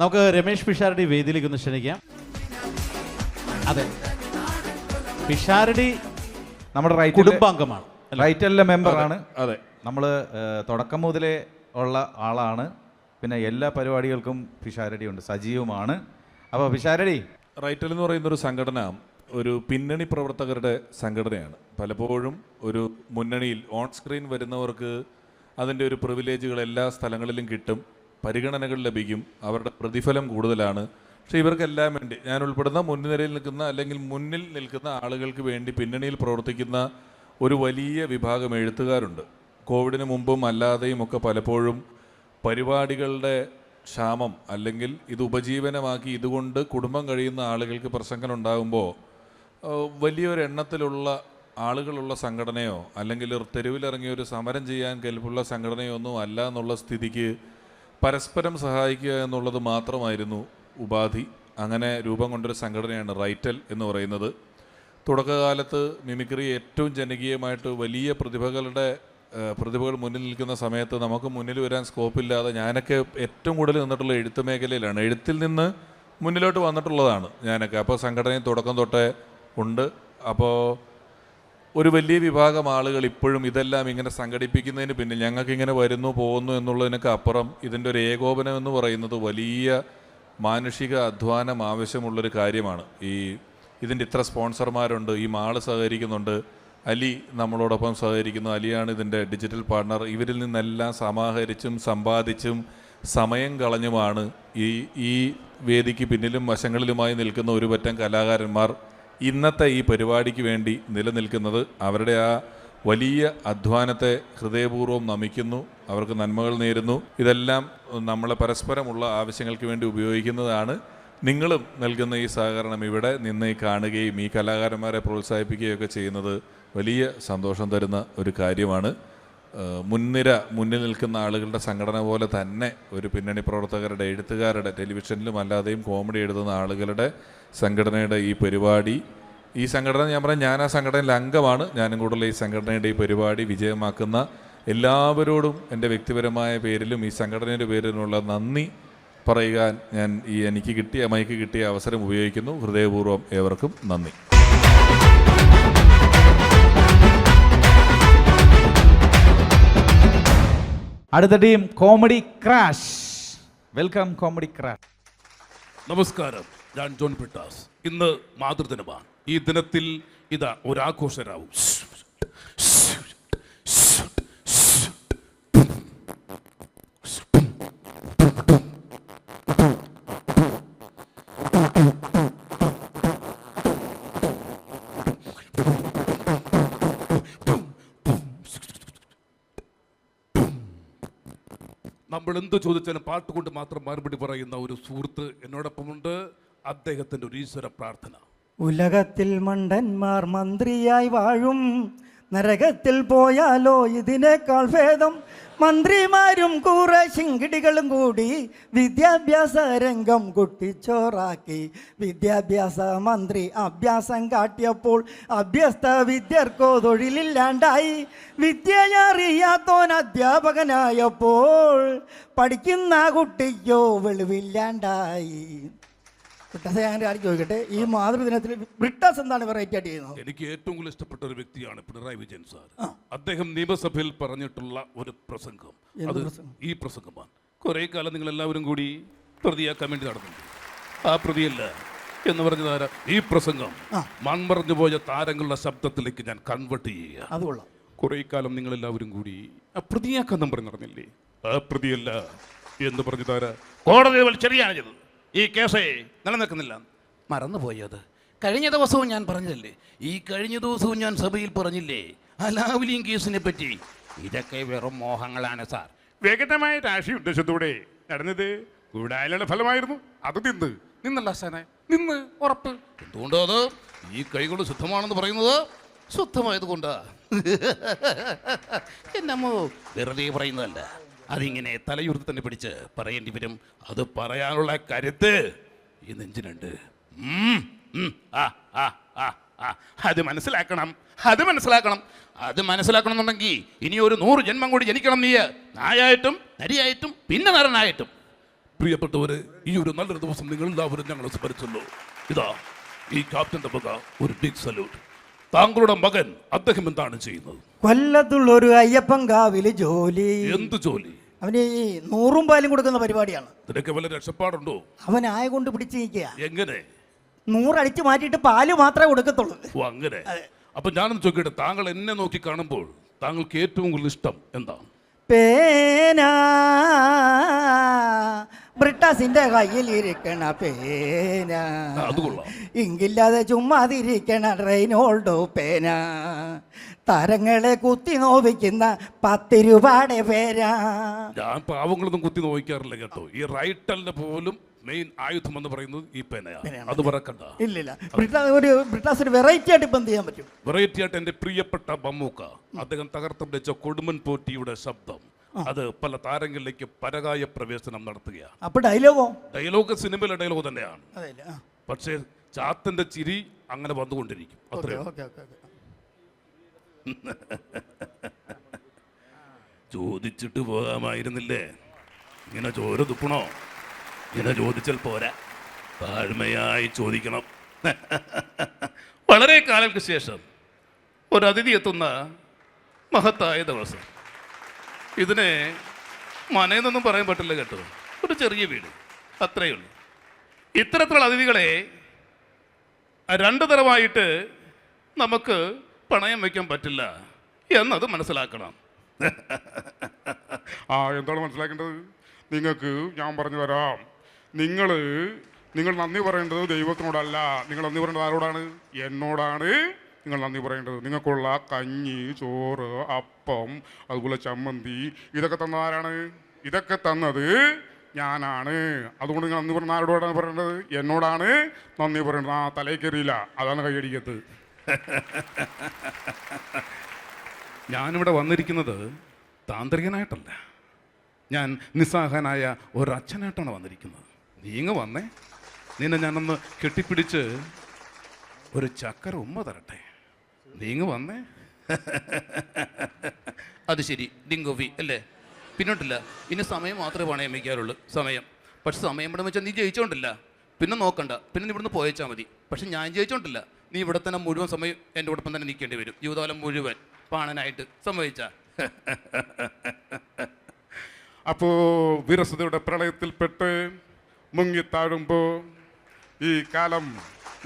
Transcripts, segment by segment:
നമുക്ക് രമേഷ് പിഷാരടി വേദിയിലേക്ക് ഒന്ന് ക്ഷണിക്കാം. അതെ, പിഷാരടി നമ്മുടെ കുടുംബാംഗമാണ്, റൈറ്റലിലെ മെമ്പറാണ്. അതെ, നമ്മൾ തുടക്കം മുതലേ ഉള്ള ആളാണ്. പിന്നെ എല്ലാ പരിപാടികൾക്കും പിഷാരടി ഉണ്ട്, സജീവമാണ്. അപ്പോൾ പിഷാരടി, റൈറ്റൽ എന്ന് പറയുന്നൊരു സംഘടന ഒരു പിന്നണി പ്രവർത്തകരുടെ സംഘടനയാണ്. പലപ്പോഴും ഒരു മുന്നണിയിൽ ഓൺ സ്ക്രീൻ വരുന്നവർക്ക് അതിൻ്റെ ഒരു പ്രിവിലേജുകൾ എല്ലാ സ്ഥലങ്ങളിലും കിട്ടും, പരിഗണനകൾ ലഭിക്കും, അവരുടെ പ്രതിഫലം കൂടുതലാണ്. പക്ഷേ ഇവർക്കെല്ലാം വേണ്ടി, ഞാൻ ഉൾപ്പെടുന്ന മുൻനിരയിൽ നിൽക്കുന്ന അല്ലെങ്കിൽ മുന്നിൽ നിൽക്കുന്ന ആളുകൾക്ക് വേണ്ടി പിന്നണിയിൽ പ്രവർത്തിക്കുന്ന ഒരു വലിയ വിഭാഗം എഴുത്തുകാരുണ്ട്. കോവിഡിന് മുമ്പും അല്ലാതെയും ഒക്കെ പലപ്പോഴും പരിപാടികളുടെ ക്ഷാമം അല്ലെങ്കിൽ ഇത് ഉപജീവനമാക്കി ഇതുകൊണ്ട് കുടുംബം കഴിയുന്ന ആളുകൾക്ക് പ്രശ്നങ്ങൾ ഉണ്ടാകുമ്പോൾ വലിയൊരു എണ്ണത്തിലുള്ള ആളുകളുള്ള സംഘടനയോ അല്ലെങ്കിൽ തെരുവിലിറങ്ങിയ ഒരു സമരം ചെയ്യാൻ കെൽപ്പുള്ള സംഘടനയോ ഒന്നും അല്ല എന്നുള്ള സ്ഥിതിക്ക് പരസ്പരം സഹായിക്കുക എന്നുള്ളത് മാത്രമായിരുന്നു ഉപാധി. അങ്ങനെ രൂപം കൊണ്ടൊരു സംഘടനയാണ് റൈറ്റൽ എന്ന് പറയുന്നത്. തുടക്കകാലത്ത് മിമിക്രി ഏറ്റവും ജനകീയമായിട്ട് വലിയ പ്രതിഭകൾ മുന്നിൽ നിൽക്കുന്ന സമയത്ത് നമുക്ക് മുന്നിൽ വരാൻ സ്കോപ്പില്ലാതെ ഞാനൊക്കെ ഏറ്റവും കൂടുതൽ നിന്നിട്ടുള്ള എഴുത്ത് മേഖലയിലാണ്. എഴുത്തിൽ നിന്ന് മുന്നിലോട്ട് വന്നിട്ടുള്ളതാണ് ഞാനൊക്കെ. അപ്പോൾ സംഘടനയിൽ തുടക്കം തൊട്ടേ ഉണ്ട്. അപ്പോൾ ഒരു വലിയ വിഭാഗം ആളുകൾ ഇപ്പോഴും ഇതെല്ലാം ഇങ്ങനെ സംഘടിപ്പിക്കുന്നതിന് പിന്നിൽ ഞങ്ങൾക്കിങ്ങനെ വരുന്നു പോകുന്നു എന്നുള്ളതിനൊക്കെ അപ്പുറം ഇതിൻ്റെ ഒരു ഏകോപനം എന്ന് പറയുന്നത് വലിയ മാനുഷിക അധ്വാനം ആവശ്യമുള്ളൊരു കാര്യമാണ്. ഇതിൻ്റെ ഇത്ര സ്പോൺസർമാരുണ്ട്, ഈ മാള് സഹകരിക്കുന്നുണ്ട്, അലി നമ്മളോടൊപ്പം സഹകരിക്കുന്നു, അലിയാണ് ഇതിൻ്റെ ഡിജിറ്റൽ പാർട്ണർ. ഇവരിൽ നിന്നെല്ലാം സമാഹരിച്ചും സമ്പാദിച്ചും സമയം കളഞ്ഞുമാണ് ഈ വേദിക്ക് പിന്നിലും വശങ്ങളിലുമായി നിൽക്കുന്ന ഒരു പറ്റം കലാകാരന്മാർ ഇന്നത്തെ ഈ പരിപാടിക്ക് വേണ്ടി നിലനിൽക്കുന്നത്. അവരുടെ ആ വലിയ അധ്വാനത്തെ ഹൃദയപൂർവ്വം നമിക്കുന്നു, അവർക്ക് നന്മകൾ നേരുന്നു. ഇതെല്ലാം നമ്മളെ പരസ്പരമുള്ള ആവശ്യങ്ങൾക്ക് വേണ്ടി ഉപയോഗിക്കുന്നതാണ്. നിങ്ങളും നൽകുന്ന ഈ സഹകരണം ഇവിടെ നിന്ന് കാണുകയും ഈ കലാകാരന്മാരെ പ്രോത്സാഹിപ്പിക്കുകയും ഒക്കെ ചെയ്യുന്നത് വലിയ സന്തോഷം തരുന്ന ഒരു കാര്യമാണ്. മുന്നിൽ നിൽക്കുന്ന ആളുകളുടെ സംഘടന പോലെ തന്നെ ഒരു പിന്നണി പ്രവർത്തകരുടെ, എഴുത്തുകാരുടെ, ടെലിവിഷനിലും അല്ലാതെയും കോമഡി എഴുതുന്ന ആളുകളുടെ സംഘടനയുടെ ഈ സംഘടന ഞാൻ ആ സംഘടനയിലെ അംഗമാണ്. ഞാനും കൂടുതൽ ഈ സംഘടനയുടെ ഈ പരിപാടി വിജയമാക്കുന്ന എല്ലാവരോടും എൻ്റെ വ്യക്തിപരമായ പേരിലും ഈ സംഘടനയുടെ പേരിലുള്ള നന്ദി പറയുവാൻ ഞാൻ എനിക്ക് മൈക്ക് കിട്ടിയ അവസരം ഉപയോഗിക്കുന്നു. ഹൃദയപൂർവ്വം ഏവർക്കും നന്ദി. അടുത്ത team comedy crash. Welcome comedy crash. നമസ്കാരം, ഞാൻ ജോൺ പിട്ടാസ്. ഇന്ന് മാതൃദിനമാണ്. ഈ ദിനത്തിൽ ഇതാ ഒരാഘോഷരാവും. നമ്മൾ എന്ത് ചോദിച്ചാലും പാട്ടുകൊണ്ട് മാത്രം മറുപടി പറയുന്ന ഒരു സുഹൃത്ത് എന്നോടൊപ്പമുണ്ട്. അദ്ദേഹത്തിൻ്റെ ഒരു ഈശ്വര പ്രാർത്ഥന. ഉലകത്തിൽ മണ്ടന്മാർ മന്ത്രിയായി വാഴും, നരകത്തിൽ പോയാലോ ഇതിനേക്കാൾ ഭേദം. മന്ത്രിമാരും കൂറെ ശിങ്കിടികളും കൂടി വിദ്യാഭ്യാസ രംഗം കുട്ടിച്ചോറാക്കി. വിദ്യാഭ്യാസ മന്ത്രി അഭ്യാസം കാട്ടിയപ്പോൾ അഭ്യസ്ത വിദ്യർക്കോ തൊഴിലില്ലാണ്ടായി. വിദ്യയറിയാത്തോൻ അധ്യാപകനായപ്പോൾ പഠിക്കുന്ന കുട്ടിക്കോ വെളിവില്ലാണ്ടായി. ചോദിക്കട്ടെ, ഈ മാതൃദിനത്തിൽ ബ്രിട്ടാസ് എന്താണ് വെറൈറ്റി ആയിട്ട് ചെയ്യുന്നത്? എനിക്ക് ഏറ്റവും കൂടുതൽ ഇഷ്ടപ്പെട്ട ഒരു വ്യക്തിയാണ് പിണറായി വിജയൻ സാർ. അദ്ദേഹം നിയമസഭയിൽ പറഞ്ഞിട്ടുള്ള ഒരു പ്രസംഗം, അത് ഈ പ്രസംഗമാണ്. കുറേ കാലം നിങ്ങൾ എല്ലാവരും കൂടി പ്രതിയാക്കാൻ വേണ്ടി നടന്നുണ്ട്. ആ പ്രതിയല്ല എന്ന് പറഞ്ഞതാര ഈ പ്രസംഗം മൺമറഞ്ഞു പോയ താരങ്ങളുടെ ശബ്ദത്തിലേക്ക് ഞാൻ കൺവേർട്ട് ചെയ്യുക. അതുകൊള്ളാം. കുറേ കാലം നിങ്ങളെല്ലാവരും കൂടി ആ പ്രതിയാക്കാൻ പറഞ്ഞ് നടന്നില്ലേ? ആ പ്രതിയല്ല എന്ന് പറഞ്ഞതാര കോടതി ശരിയാണ് ചെയ്തത്. ഈ കേസേ നിലനിൽക്കുന്നില്ല. മറന്നുപോയത് കഴിഞ്ഞ ദിവസവും ഞാൻ പറഞ്ഞതല്ലേ, കഴിഞ്ഞ ദിവസവും ഞാൻ സഭയിൽ പറഞ്ഞില്ലേ അലാവുലിയും കേസിനെ പറ്റി. ഇതൊക്കെ വെറും മോഹങ്ങളാണ് സാർ. വ്യക്തമായ രാഷ്ട്രീയ ഉദ്ദേശത്തോടെ നടന്നത് കൂടായ്മയുടെ ഫലമായിരുന്നു. അത് നിന്നല്ല സാറേ, നിന്ന് ഉറപ്പ്. എന്തുകൊണ്ടോ അത് ഈ കൈകൊണ്ട് ശുദ്ധമാണെന്ന് പറയുന്നത് ശുദ്ധമായത് കൊണ്ടാ. എന്നമ്മോ വെറുതെ പറയുന്നതല്ല, അതിങ്ങനെ തലയുർത്തി തന്നെ പിടിച്ച് പറയേണ്ടി വരും. അത് പറയാനുള്ള കരുത്ത് ഈ നെഞ്ചിനുണ്ട്. അത് മനസ്സിലാക്കണം എന്നുണ്ടെങ്കിൽ ഇനി ഒരു 100 ജന്മം കൂടി ജനിക്കണം. നീ നായായിട്ടും നരിയായിട്ടും പിന്നെ നരനായിട്ടും. പ്രിയപ്പെട്ടവരെ, ഈ ഒരു നല്ലൊരു ദിവസം നിങ്ങൾ എല്ലാവരും ഞങ്ങൾ സ്മരിച്ചല്ലോ. ഇതാ ഈ ക്യാപ്റ്റന്റെ വക ഒരു ബിഗ് സല്യൂട്ട്. താങ്കളുടെ മകൻ അദ്ദേഹം എന്താണ് ചെയ്യുന്നത്? കൊല്ലത്തുള്ളൊരു അയ്യപ്പൻകാവില് ജോലി. എന്ത് ജോലി? അവന് ഈ 100 പാലും കൊടുക്കുന്ന പരിപാടിയാണ്. ഇതിനൊക്കെ വല്ല രക്ഷപ്പാടുണ്ടോ? അവൻ ആയ കൊണ്ട് പിടിച്ച് നിൽക്കുക. എങ്ങനെ? 100 അടിച്ചു മാറ്റിയിട്ട് പാല് മാത്രമേ കൊടുക്കത്തുള്ളൂ. ഓ അങ്ങനെ. അപ്പൊ ഞാനൊന്ന് ചോദിക്കട്ടെ, താങ്കൾ എന്നെ നോക്കി കാണുമ്പോൾ താങ്കൾക്ക് ഏറ്റവും കൂടുതൽ ഇഷ്ടം എന്താണ്? പേന, ബ്രിട്ടാസിന്റെ കയ്യിലിരിക്കണ പേന, അത് കൊള്ളാം. ഇങ്കില്ലാതെ ചുമ്മാതിരിക്കണ റെയ്നോൾഡോ പേന, തരങ്ങളെ കുത്തി നോവിക്കുന്ന 10 രൂപയുടെ പേന. ഞാൻ പാവങ്ങളൊന്നും കുത്തി നോക്കാറില്ല കേട്ടോ. ഈ റൈറ്റലിന്റെ പോലും മെയിൻ ആയുധം എന്ന് പറയുന്നത് ഈ പേനയാണ്. അത് പറക്കണ്ട. ഇല്ലില്ല, ബ്രിട്ടാസ് ഒരു വെറൈറ്റി ആയിട്ട് ഇപ്പം എന്ത് ചെയ്യാൻ പറ്റും? വെറൈറ്റി ആയിട്ട് എന്റെ പ്രിയപ്പെട്ട മമ്മൂക്ക അദ്ദേഹം തകർത്ത് പിടിച്ച കൊടുമൻ പോറ്റിയുടെ ശബ്ദം അത് പല താരങ്ങളിലേക്ക് പരകായ പ്രവേശനം നടത്തുകയാണ്. അപ്പൊ ഡയലോഗോ? ഡയലോഗ് സിനിമയിലെ ഡയലോഗ് തന്നെയാണ്. അതെല്ലേ. പക്ഷേ ചാത്തന്റെ ചിരി അങ്ങനെ വന്നുകൊണ്ടിരിക്കും. അത്രേ ചോദിച്ചിട്ട് പോകാമായിരുന്നില്ലേ? ഇങ്ങനെ ചോര തുപ്പണോ? ഇങ്ങനെ ചോദിച്ചാൽ പോരാ, താഴ്മയായി ചോദിക്കണം. വളരെ കാലങ്ങൾക്ക് ശേഷം ഒരു അതിഥി എത്തുന്ന മഹത്തായ ദിവസം. ഇതിനെ മനയെന്നൊന്നും പറയാൻ പറ്റില്ല കേട്ടോ. ഒരു ചെറിയ വീട്, അത്രയേ ഉള്ളൂ. ഇത്തരത്തിലുള്ള അതിഥികളെ 2 തരമായിട്ട് നമുക്ക് പണയം വയ്ക്കാൻ പറ്റില്ല എന്നത് മനസ്സിലാക്കണം. എന്താണ് മനസ്സിലാക്കേണ്ടത്? നിങ്ങൾക്ക് ഞാൻ പറഞ്ഞു തരാം. നിങ്ങൾ നന്ദി പറയേണ്ടത് ദൈവത്തിനോടല്ല. നിങ്ങൾ നന്ദി പറയേണ്ടത് ആരോടാണ്? എന്നോടാണ് നിങ്ങൾ നന്ദി പറയേണ്ടത്. നിങ്ങൾക്കുള്ള കഞ്ഞി, ചോറ്, അപ്പം, അതുപോലെ ചമ്മന്തി ഇതൊക്കെ തന്നത് ആരാണ്? ഇതൊക്കെ തന്നത് ഞാനാണ്. അതുകൊണ്ട് നിങ്ങൾ നന്ദി പറയുന്നത് ആരോടാണ് പറയേണ്ടത്? എന്നോടാണ് നന്ദി പറയേണ്ടത്. തലയിൽ കയറിയില്ല, അതാണ് കൈയടിക്കത്ത്. ഞാനിവിടെ വന്നിരിക്കുന്നത് താന്ത്രികനായിട്ടല്ല, ഞാൻ നിസ്സഹായനായ ഒരച്ഛനായിട്ടാണ് വന്നിരിക്കുന്നത്. നീങ്ങ് വന്നേ, നിന്നെ ഞാനൊന്ന് കെട്ടിപ്പിടിച്ച് ഒരു ചക്കര ഉമ്മ തരട്ടെ. നീങ്ങ് വന്നേ. അത് ശരി, ഡിങ്കോവി അല്ലേ? പിന്നോട്ടില്ല, ഇനി സമയം മാത്രമേ പണയം വയ്ക്കാറുള്ളൂ. സമയം. പക്ഷെ സമയം ഇവിടെ വെച്ചാൽ നീ ജയിച്ചോണ്ടില്ല. പിന്നെ നോക്കണ്ട, പിന്നെ നീ ഇവിടുന്ന് പോയച്ചാൽ മതി. പക്ഷെ ഞാൻ ജയിച്ചോണ്ടില്ല. നീ ഇവിടെ തന്നെ മുഴുവൻ സമയം എൻ്റെ ഒപ്പം തന്നെ നിൽക്കേണ്ടി വരും, ജീവിതകാലം മുഴുവൻ പാണനായിട്ട്. സമ്മതിച്ചാ? അപ്പോ വിരസതയുടെ പ്രളയത്തിൽപ്പെട്ട് മുങ്ങിത്താഴുമ്പോൾ ഈ കാലം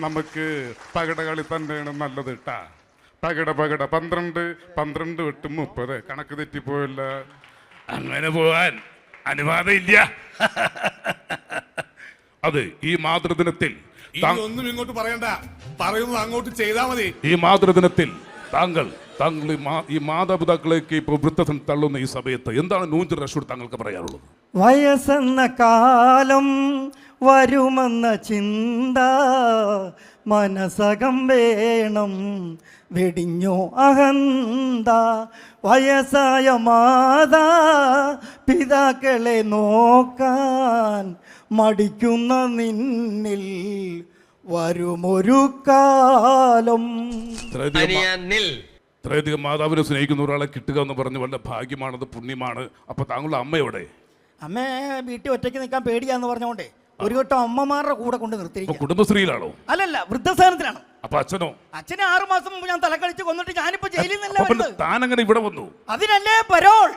നമുക്ക് പകടകളി തന്നെയാണ് നല്ലത് കേട്ടാ. പകട 12 12 8 30 കണക്ക് തെറ്റിപ്പോയല്ല. അങ്ങനെ പോകാൻ അനുവാദം ഇല്ല. അത് ഈ മാതൃദിനത്തിൽ ഒന്നും ഇങ്ങോട്ട് പറയണ്ട, പറയുന്നത് അങ്ങോട്ട് ചെയ്താൽ മതി. ഈ മാതൃദിനത്തിൽ താങ്കൾ ഈ മാതാപിതാക്കളേക്ക് ഇപ്പോൾ വൃദ്ധസം തള്ളുന്ന ഈ സമയത്ത് എന്താണ് നൂഞ്ച് റഷൂഡ് താങ്കൾക്ക് പറയാറുള്ളത്? വയസ്സെന്ന കാലം വരുമെന്ന ചിന്ത മനസ്സകം വേണം, വെടിഞ്ഞോ അഹന്ത. വയസ്സായ മാതാ പിതാക്കളെ നോക്കാൻ മടിക്കുന്ന നിന്നിൽ വരുമൊരു കാലം. ഇത്രയധികം മാതാവിനെ സ്നേഹിക്കുന്ന ഒരാളെ കിട്ടുക എന്ന് പറഞ്ഞ് വല്ല ഭാഗ്യമാണത്, പുണ്യമാണ്. അപ്പൊ താങ്കളുടെ അമ്മയോടെ? അമ്മ വീട്ടിൽ ഒറ്റയ്ക്ക് നിൽക്കാൻ പേടിയാന്ന് പറഞ്ഞോണ്ടേ ഒരു വട്ടം അമ്മമാരുടെ കൂടെ കൊണ്ട് നിർത്തിയിരിക്കും. കുടുംബശ്രീയിലാണോ? അല്ലല്ല, വൃദ്ധസാധനത്തിലാണ്. അപ്പൊ അച്ഛനോ? അച്ഛനെ 6 മാസം മുമ്പ് ഞാൻ തലക്കടിച്ച് കൊന്നിട്ട് ഞാനിപ്പോ ജയിലിൽ നിന്നല്ല വരുന്നത്. താൻ അങ്ങനെ ഇവിടെ വന്നു? അതിനല്ലേ പരോൾ.